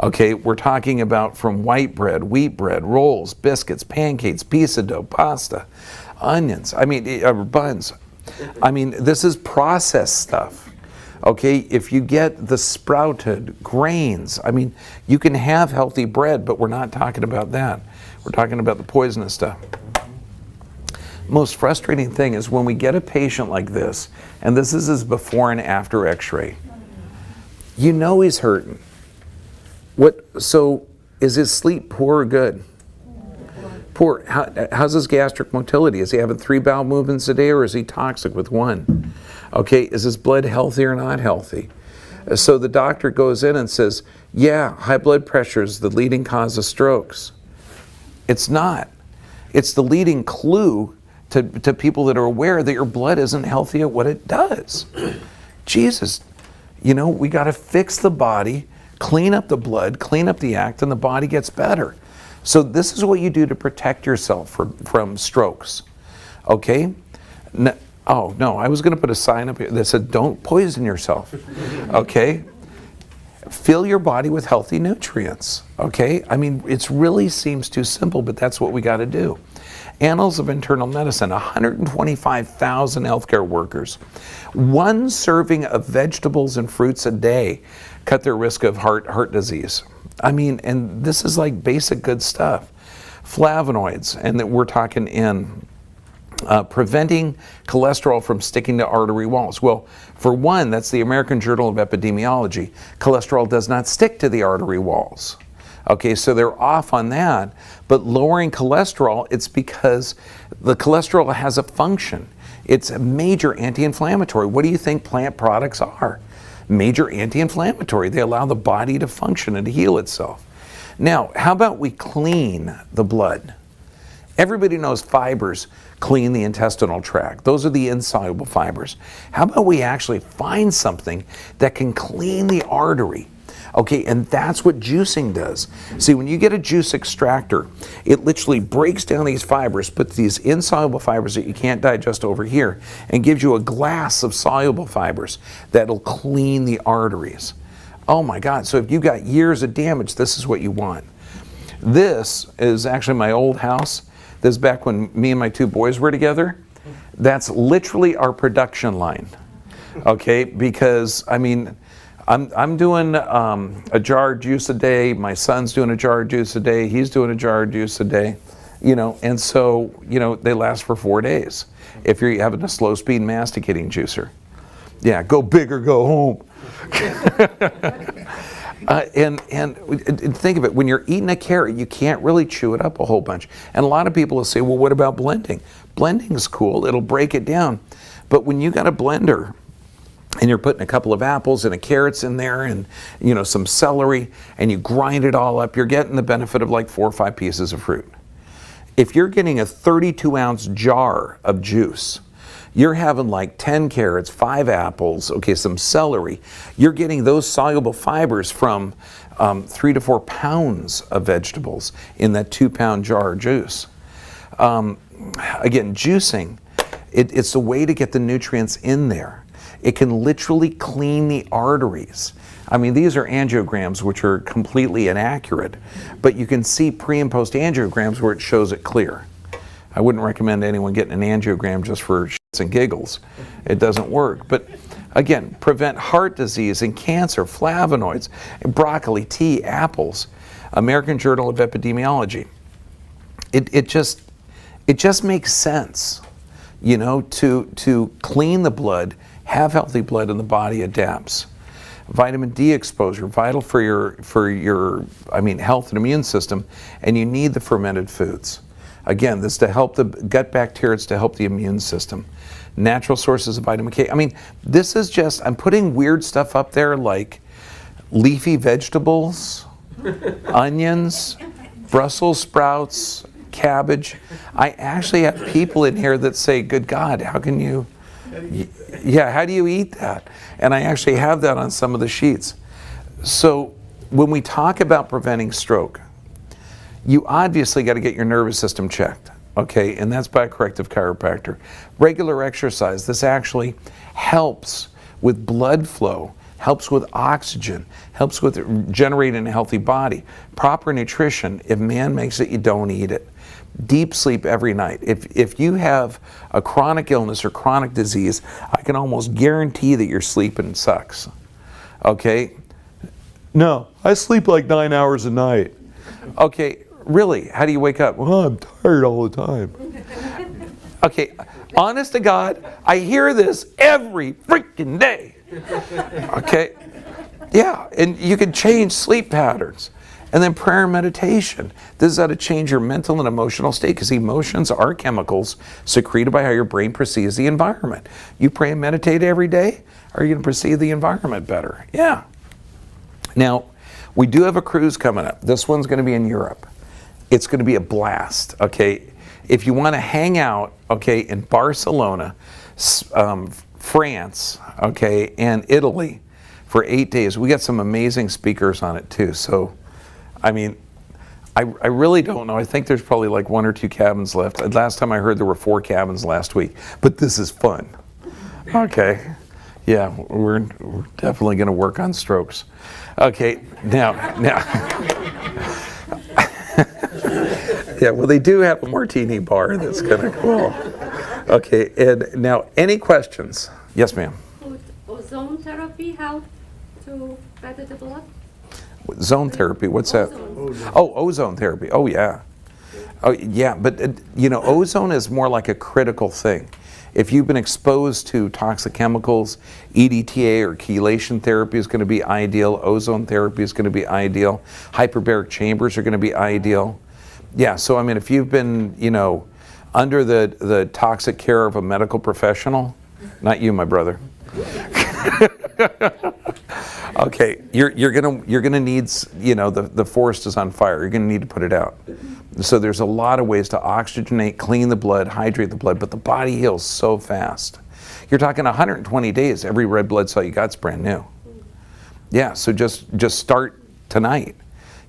Speaker 8: Okay, we're talking about from white bread, wheat bread, rolls, biscuits, pancakes, pizza dough, pasta, onions, buns. I mean, this is processed stuff. Okay, if you get the sprouted grains, I mean, you can have healthy bread, but we're not talking about that. We're talking about the poisonous stuff. Most frustrating thing is when we get a patient like this, and this is his before and after x-ray, you know he's hurting. So is his sleep poor or good? Poor. How's his gastric motility? Is he having 3 bowel movements a day, or is he toxic with 1? Okay, is his blood healthy or not healthy? So the doctor goes in and says, yeah, high blood pressure is the leading cause of strokes. It's not. It's the leading clue to people that are aware that your blood isn't healthy at what it does. Jesus, we got to fix the body, clean up the blood, clean up the act, and the body gets better. So this is what you do to protect yourself from strokes. Okay? Oh, no, I was going to put a sign up here that said, don't poison yourself. Okay? Fill your body with healthy nutrients. Okay? I mean, it really seems too simple, but that's what we got to do. Annals of Internal Medicine, 125,000 healthcare workers. 1 serving of vegetables and fruits a day cut their risk of heart disease. I mean, and this is like basic good stuff. Flavonoids, and that we're talking in preventing cholesterol from sticking to artery walls. Well, for one, that's the American Journal of Epidemiology. Cholesterol does not stick to the artery walls. Okay, so they're off on that. But lowering cholesterol, it's because the cholesterol has a function. It's a major anti-inflammatory. What do you think plant products are? Major anti-inflammatory. They allow the body to function and to heal itself. Now, how about we clean the blood? Everybody knows fibers clean the intestinal tract. Those are the insoluble fibers. How about we actually find something that can clean the artery? Okay, and that's what juicing does. See, when you get a juice extractor, it literally breaks down these fibers, puts these insoluble fibers that you can't digest over here, and gives you a glass of soluble fibers that'll clean the arteries. Oh my God, so if you've got years of damage, this is what you want. This is actually my old house. This is back when me and my 2 boys were together. That's literally our production line. Okay, because I mean, I'm doing a jar of juice a day. My son's doing a jar of juice a day. He's doing a jar of juice a day. And so, they last for 4 days if you're having a slow speed masticating juicer. Yeah, go big or go home. And think of it, when you're eating a carrot, you can't really chew it up a whole bunch. And a lot of people will say, well, what about blending? Blending's cool, it'll break it down. But when you got a blender, and you're putting a couple of apples and a carrots in there and some celery, and you grind it all up, you're getting the benefit of like 4 or 5 pieces of fruit. If you're getting a 32-ounce jar of juice, you're having like 10 carrots, 5 apples, okay, some celery. You're getting those soluble fibers from 3 to 4 pounds of vegetables in that 2-pound jar of juice. Again, juicing, it's a way to get the nutrients in there. It can literally clean the arteries. I mean, these are angiograms, which are completely inaccurate, but you can see pre and post angiograms where it shows it clear. I wouldn't recommend anyone getting an angiogram just for shits and giggles. It doesn't work. But again, prevent heart disease and cancer, flavonoids, broccoli, tea, apples, American Journal of Epidemiology. It just makes sense, to clean the blood, have healthy blood, and the body adapts. Vitamin D exposure, vital for your health and immune system, and you need the fermented foods. Again, this is to help the gut bacteria, it's to help the immune system. Natural sources of vitamin K. I mean, this is just, I'm putting weird stuff up there like leafy vegetables, onions, Brussels sprouts, cabbage. I actually have people in here that say, good God, how can you, yeah, how do you eat that? And I actually have that on some of the sheets. So when we talk about preventing stroke, you obviously got to get your nervous system checked, okay? And that's by a corrective chiropractor. Regular exercise, this actually helps with blood flow, helps with oxygen, helps with generating a healthy body. Proper nutrition, if man makes it, you don't eat it. Deep sleep every night. If you have a chronic illness or chronic disease, I can almost guarantee that your sleeping sucks, okay? No, I sleep like 9 hours a night. Okay, really, how do you wake up? Well, I'm tired all the time. Okay, honest to God, I hear this every freaking day. Okay, yeah, and you can change sleep patterns. And then prayer and meditation. This is how to change your mental and emotional state, because emotions are chemicals secreted by how your brain perceives the environment. You pray and meditate every day, are you going to perceive the environment better? Yeah. Now, we do have a cruise coming up. This one's going to be in Europe. It's going to be a blast, okay? If you want to hang out, okay, in Barcelona, France, okay, and Italy for 8 days, we got some amazing speakers on it too. So, I mean, I really don't know. I think there's probably like 1 or 2 cabins left. Last time I heard there were 4 cabins last week, but this is fun. Okay, yeah, we're definitely going to work on strokes. Okay, now, yeah, well, they do have a martini bar that's kind of cool. Okay, and now, any questions? Yes, ma'am.
Speaker 1: Would ozone therapy help to better the blood?
Speaker 8: Zone therapy, what's that? Oh, ozone therapy. Oh, yeah. Oh, yeah, but you know, ozone is more like a critical thing. If you've been exposed to toxic chemicals, EDTA or chelation therapy is going to be ideal. Ozone therapy is going to be ideal. Hyperbaric chambers are going to be ideal. Yeah, so I mean, if you've been, you know, under the toxic care of a medical professional, not you, my brother. Okay, you're gonna need, you know, the forest is on fire. You're gonna need to put it out. So there's a lot of ways to oxygenate, clean the blood, hydrate the blood, but the body heals so fast. You're talking 120 days. Every red blood cell you got's brand new. Yeah, so just start tonight.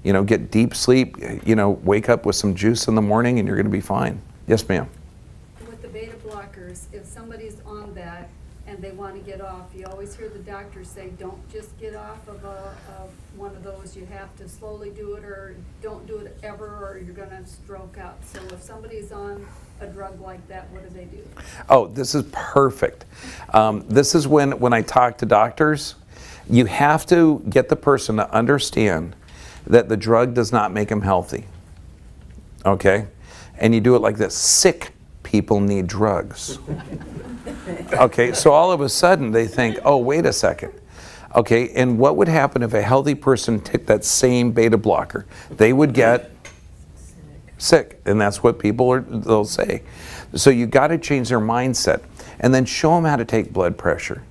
Speaker 8: You know, get deep sleep. You know, wake up with some juice in the morning, and you're gonna be fine. Yes, ma'am.
Speaker 9: With the beta blockers, if somebody's on that and they want to get off, you always hear the doctors say, don't just get off of one of those. You have to slowly do it, or don't do it ever, or you're going to stroke out. So if somebody's on a drug like that, what do they do?
Speaker 8: Oh, this is perfect. This is when I talk to doctors, you have to get the person to understand that the drug does not make them healthy. Okay? And you do it like this: sick people need drugs. Okay, so all of a sudden they think, oh, wait a second. Okay, and what would happen if a healthy person took that same beta blocker? They would get sick, and that's what they'll say. So you got to change their mindset, and then show them how to take blood pressure.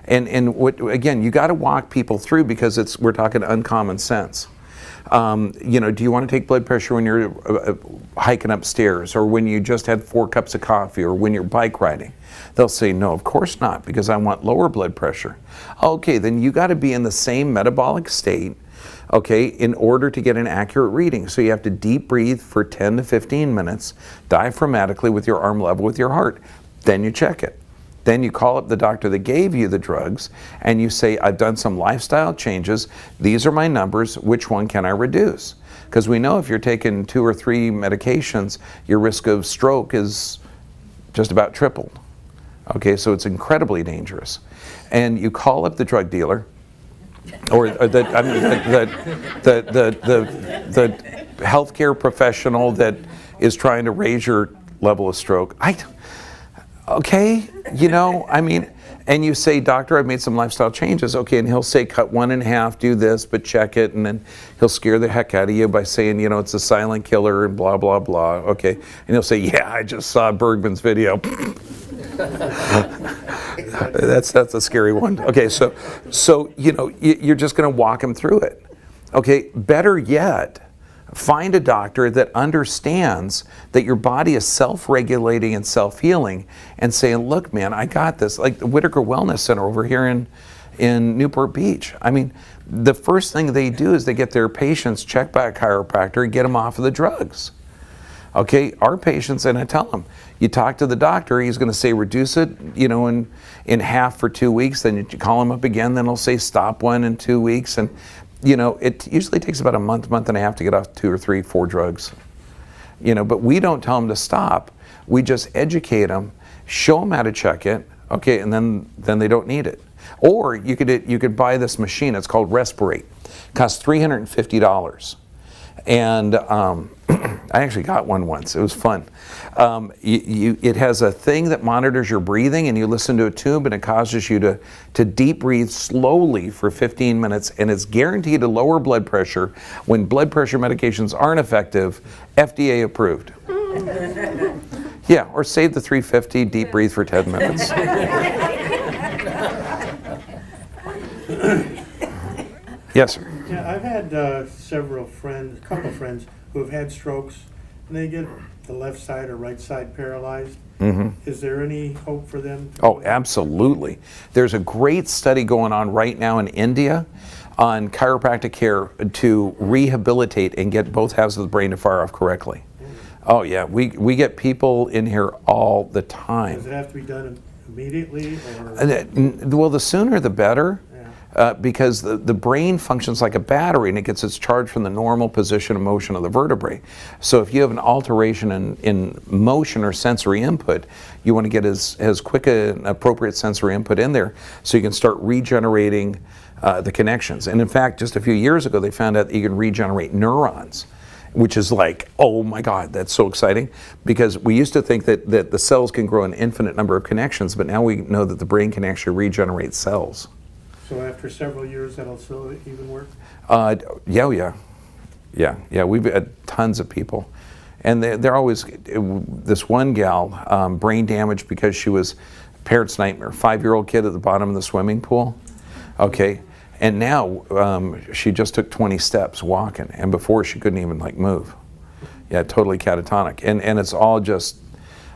Speaker 8: And what, again, you got to walk people through, because we're talking uncommon sense. You know, do you want to take blood pressure when you're hiking upstairs, or when you just had 4 cups of coffee, or when you're bike riding? They'll say, no, of course not, because I want lower blood pressure. Okay, then you got to be in the same metabolic state, okay, in order to get an accurate reading. So you have to deep breathe for 10 to 15 minutes, diaphragmatically with your arm level with your heart. Then you check it. Then you call up the doctor that gave you the drugs, and you say, I've done some lifestyle changes. These are my numbers. Which one can I reduce? Because we know if you're taking 2 or 3 medications, your risk of stroke is just about tripled. Okay, so it's incredibly dangerous. And you call up the drug dealer, or the healthcare professional that is trying to raise your level of stroke. Okay, you know, I mean, and you say, doctor, I've made some lifestyle changes. Okay, and he'll say, cut 1 in half, do this, but check it. And then he'll scare the heck out of you by saying, you know, it's a silent killer and blah, blah, blah. Okay, and he'll say, yeah, I just saw Bergman's video. That's a scary one. Okay, so you know, you're just going to walk him through it. Okay, better yet, find a doctor that understands that your body is self-regulating and self-healing, and saying, look, man, I got this. Like the Whitaker Wellness Center over here in Newport Beach. I mean, the first thing they do is they get their patients checked by a chiropractor and get them off of the drugs. Okay, our patients, and I tell them, you talk to the doctor, he's going to say reduce it, you know, in half for 2 weeks. Then you call him up again, then he'll say stop one in 2 weeks. And, you know, it usually takes about a month and a half to get off 2 or 3, 4 drugs. You know, but we don't tell them to stop. We just educate them, show them how to check it, okay, and then they don't need it. Or you could buy this machine. It's called Respirate. It costs $350. And I actually got one once. It was fun. It has a thing that monitors your breathing, and you listen to a tube, and it causes you to deep breathe slowly for 15 minutes, and it's guaranteed to lower blood pressure when blood pressure medications aren't effective, FDA approved. Yeah, or save the $350, deep breathe for 10 minutes. Yes, sir.
Speaker 4: Yeah, I've had a couple friends who have had strokes, and they get the left side or right side paralyzed. Mm-hmm. Is there any hope for them?
Speaker 8: Oh, absolutely. There's a great study going on right now in India on chiropractic care to rehabilitate and get both halves of the brain to fire off correctly. Oh yeah, we get people in here all the time.
Speaker 4: Does it have to be done immediately?
Speaker 8: Well, the sooner the better. Because the brain functions like a battery, and it gets its charge from the normal position and motion of the vertebrae. So if you have an alteration in motion or sensory input, you want to get as quick an appropriate sensory input in there so you can start regenerating the connections. And in fact, just a few years ago, they found out that you can regenerate neurons, which is like, oh my God, that's so exciting. Because we used to think that the cells can grow an infinite number of connections, but now we know that the brain can actually regenerate cells.
Speaker 4: So after several years, that'll still even work?
Speaker 8: Yeah. We've had tons of people, and they're always this one gal, brain damage because she was parents' nightmare. 5-year-old kid at the bottom of the swimming pool. Okay, and now she just took 20 steps walking, and before she couldn't even move. Yeah, totally catatonic, and it's all just.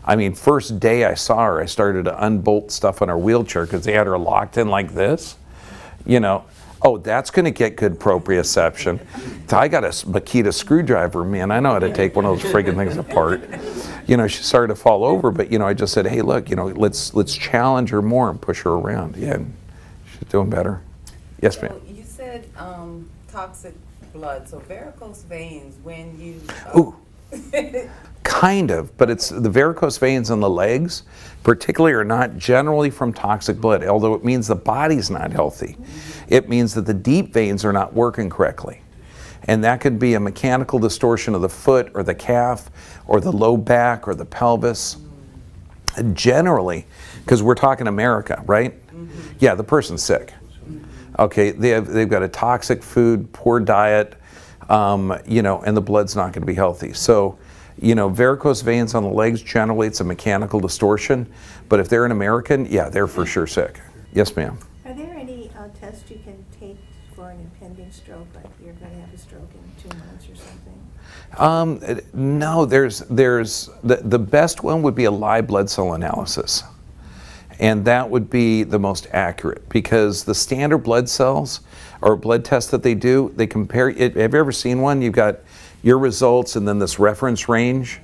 Speaker 8: I mean, first day I saw her, I started to unbolt stuff on her wheelchair because they had her locked in like this. You know, oh, that's going to get good proprioception. I got a Makita screwdriver, man. I know how to take one of those friggin' things apart. You know, she started to fall over, but, you know, I just said, hey, look, you know, let's challenge her more and push her around. Yeah, and she's doing better. Yes, ma'am.
Speaker 10: You said toxic blood, so varicose veins, when you...
Speaker 8: Ooh. Kind of, but it's the varicose veins in the legs, particularly, are not generally from toxic blood, although it means the body's not healthy. It means that the deep veins are not working correctly. And that could be a mechanical distortion of the foot or the calf or the low back or the pelvis. Generally, because we're talking America, right? Yeah, the person's sick. Okay, they've got a toxic food, poor diet, you know, and the blood's not going to be healthy. So, you know, varicose veins on the legs, generally it's a mechanical distortion, but if they're an American, yeah, they're for sure sick. Yes, ma'am.
Speaker 11: Are there any tests you can take for an impending stroke, like you're going to have a stroke in 2 months or something?
Speaker 8: No, there's the best one would be a live blood cell analysis. And that would be the most accurate, because the standard blood cells or blood tests that they do, they compare it. Have you ever seen one? You've got your results and then this reference range.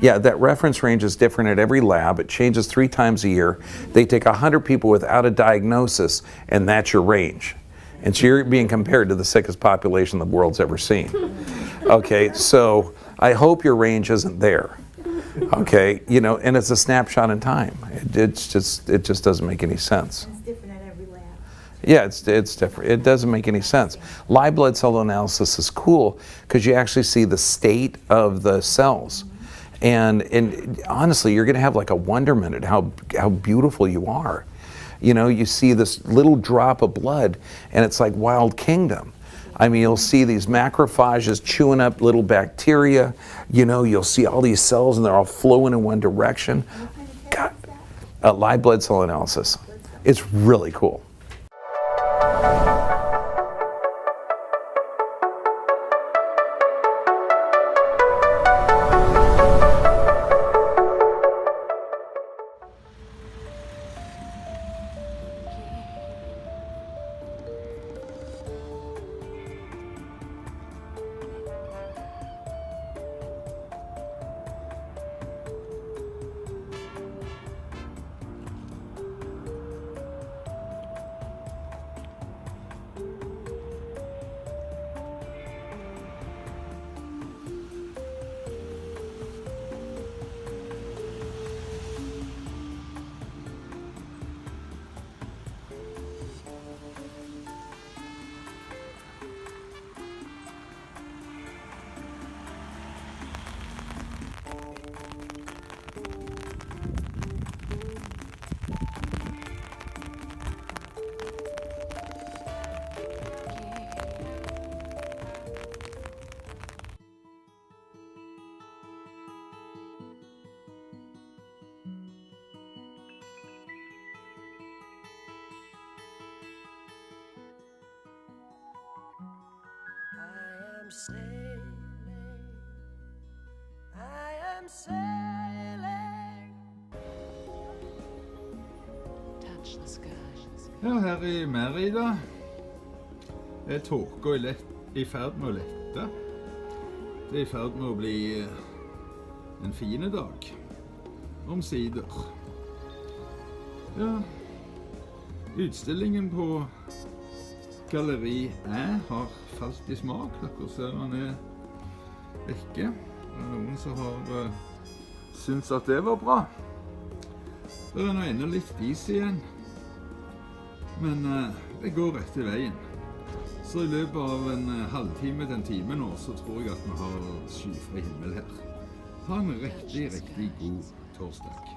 Speaker 8: Yeah, that reference range is different at every lab. It changes 3 times a year. They take 100 people without a diagnosis, and that's your range. And so you're being compared to the sickest population the world's ever seen. Okay, so I hope your range isn't there. Okay, you know, and it's a snapshot in time. It just doesn't make any sense.
Speaker 11: It's different at every lab.
Speaker 8: Yeah, it's different. It doesn't make any sense. Live blood cell analysis is cool because you actually see the state of the cells. And honestly, you're going to have like a wonderment at how beautiful you are. You know, you see this little drop of blood, and it's like Wild Kingdom. I mean, you'll see these macrophages chewing up little bacteria. You know, you'll see all these cells, and they're all flowing in one direction. God, live blood cell analysis. It's really cool.
Speaker 6: am sailing, I am sailing. Touch the skies.
Speaker 12: Ja, her I Merida tåka I ferd med å lette. Det I ferd med å bli en fine dag. Omsider. Ja, utstillingen på galleri har falt I smak. Dere ser den vekke. Det noen som har syntes at det var bra. Det nå enda litt is igjen. Men det går rett I veien. Så I løpet av en halvtime til en time nå, så tror jeg at vi har skyfri himmel her. Ha en riktig god torsdag.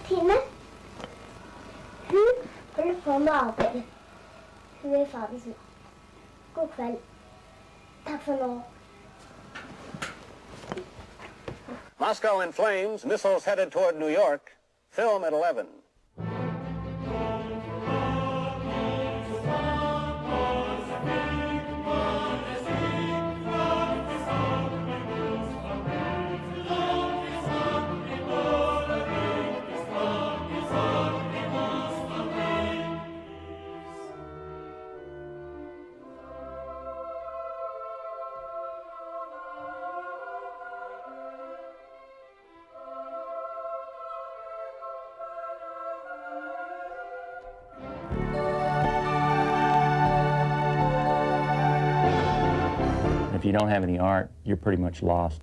Speaker 13: Tine, hun holder på med arbeid. Du er ferdig snart. God kveld. Takk for nå.
Speaker 14: Moscow in flames, missiles headed toward New York. Film at 11.
Speaker 15: If you don't have any art, you're pretty much lost.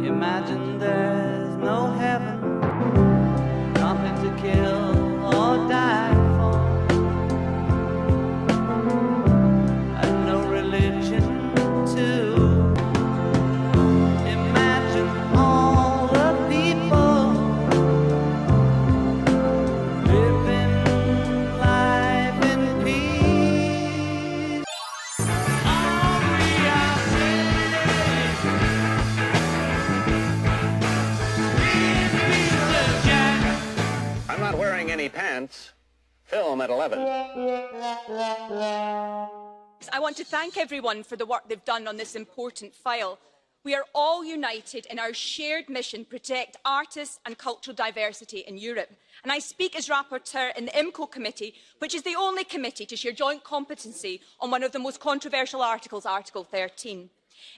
Speaker 6: Imagine there's no heaven, nothing to kill or die for, and no religion too. Imagine all the people living life in peace. All we are
Speaker 14: I'm not wearing any pants. Film at 11.
Speaker 16: I want to thank everyone for the work they've done on this important file. We are all united in our shared mission to protect artists and cultural diversity in Europe. And I speak as rapporteur in the IMCO committee, which is the only committee to share joint competency on one of the most controversial articles, Article 13.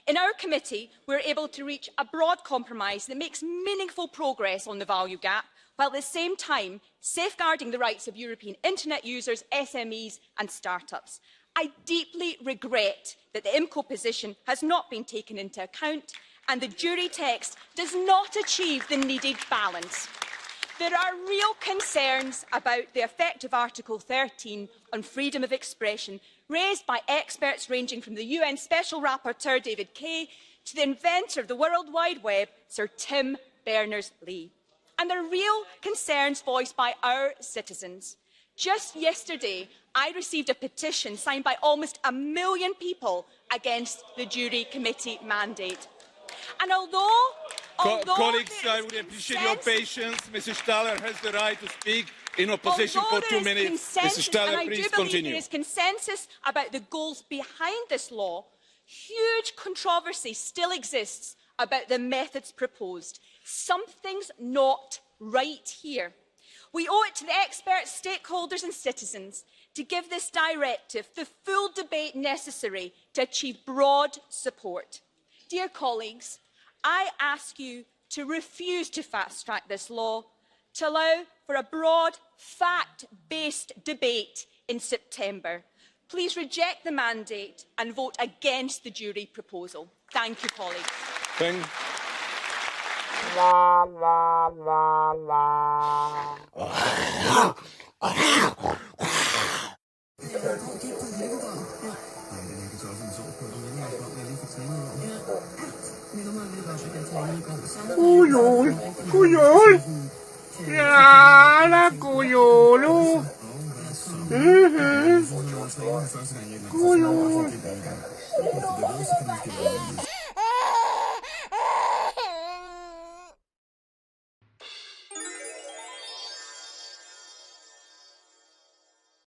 Speaker 16: In our committee, we're able to reach a broad compromise that makes meaningful progress on the value gap, while at the same time safeguarding the rights of European internet users, SMEs and startups. I deeply regret that the IMCO position has not been taken into account and the jury text does not achieve the needed balance. There are real concerns about the effect of Article 13 on freedom of expression, raised by experts ranging from the UN Special Rapporteur David Kay to the inventor of the World Wide Web, Sir Tim Berners-Lee. And there are real concerns voiced by our citizens. Just yesterday, I received a petition signed by almost 1 million people against the jury committee mandate. And although
Speaker 17: colleagues, I would appreciate your patience. Mrs. Staller has the right to speak in opposition for 2 minutes. Mrs. Staller, please continue.
Speaker 16: There is consensus about the goals behind this law, huge controversy still exists about the methods proposed. Something's not right here. We owe it to the experts, stakeholders and citizens to give this directive the full debate necessary to achieve broad support. Dear colleagues, I ask you to refuse to fast-track this law, to allow for a broad, fact-based debate in September. Please reject the mandate and vote against the jury proposal. Thank you, colleagues.
Speaker 6: La la la la.
Speaker 18: God jul! God jul! Ja, da, god jul! God jul!